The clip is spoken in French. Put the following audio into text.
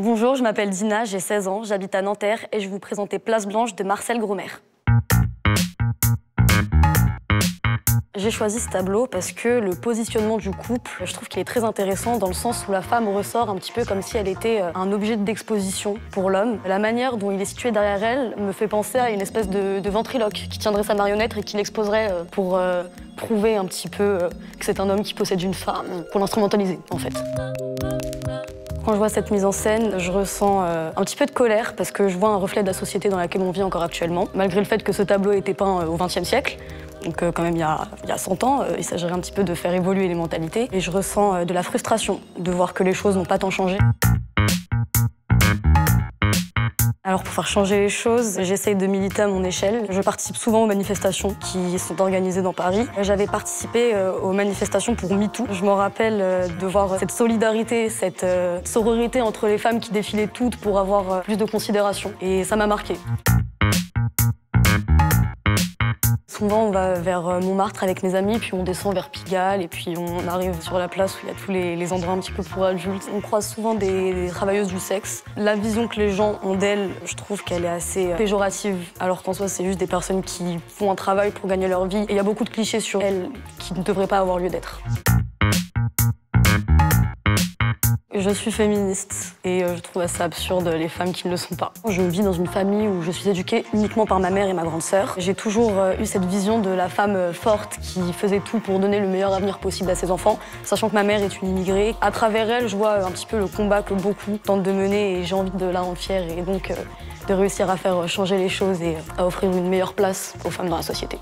Bonjour, je m'appelle Dina, j'ai 16 ans, j'habite à Nanterre et je vais vous présenter Place Blanche de Marcel Gromer. J'ai choisi ce tableau parce que le positionnement du couple, je trouve qu'il est très intéressant dans le sens où la femme ressort un petit peu comme si elle était un objet d'exposition pour l'homme. La manière dont il est situé derrière elle me fait penser à une espèce de ventriloque qui tiendrait sa marionnette et qui l'exposerait pour prouver un petit peu que c'est un homme qui possède une femme, pour l'instrumentaliser en fait. Quand je vois cette mise en scène, je ressens un petit peu de colère parce que je vois un reflet de la société dans laquelle on vit encore actuellement. Malgré le fait que ce tableau a été peint au XXe siècle, donc quand même il y a 100 ans, il s'agirait un petit peu de faire évoluer les mentalités. Et je ressens de la frustration de voir que les choses n'ont pas tant changé. Alors pour faire changer les choses, j'essaye de militer à mon échelle. Je participe souvent aux manifestations qui sont organisées dans Paris. J'avais participé aux manifestations pour MeToo. Je me rappelle de voir cette solidarité, cette sororité entre les femmes qui défilaient toutes pour avoir plus de considération. Et ça m'a marquée. Souvent, on va vers Montmartre avec mes amis, puis on descend vers Pigalle, et puis on arrive sur la place où il y a tous les endroits un petit peu pour adultes. On croise souvent des travailleuses du sexe. La vision que les gens ont d'elles, je trouve qu'elle est assez péjorative, alors qu'en soi, c'est juste des personnes qui font un travail pour gagner leur vie. Et il y a beaucoup de clichés sur elles qui ne devraient pas avoir lieu d'être. Je suis féministe et je trouve assez absurde les femmes qui ne le sont pas. Je vis dans une famille où je suis éduquée uniquement par ma mère et ma grande sœur. J'ai toujours eu cette vision de la femme forte qui faisait tout pour donner le meilleur avenir possible à ses enfants, sachant que ma mère est une immigrée. À travers elle, je vois un petit peu le combat que beaucoup tentent de mener et j'ai envie de la rendre fière et donc de réussir à faire changer les choses et à offrir une meilleure place aux femmes dans la société.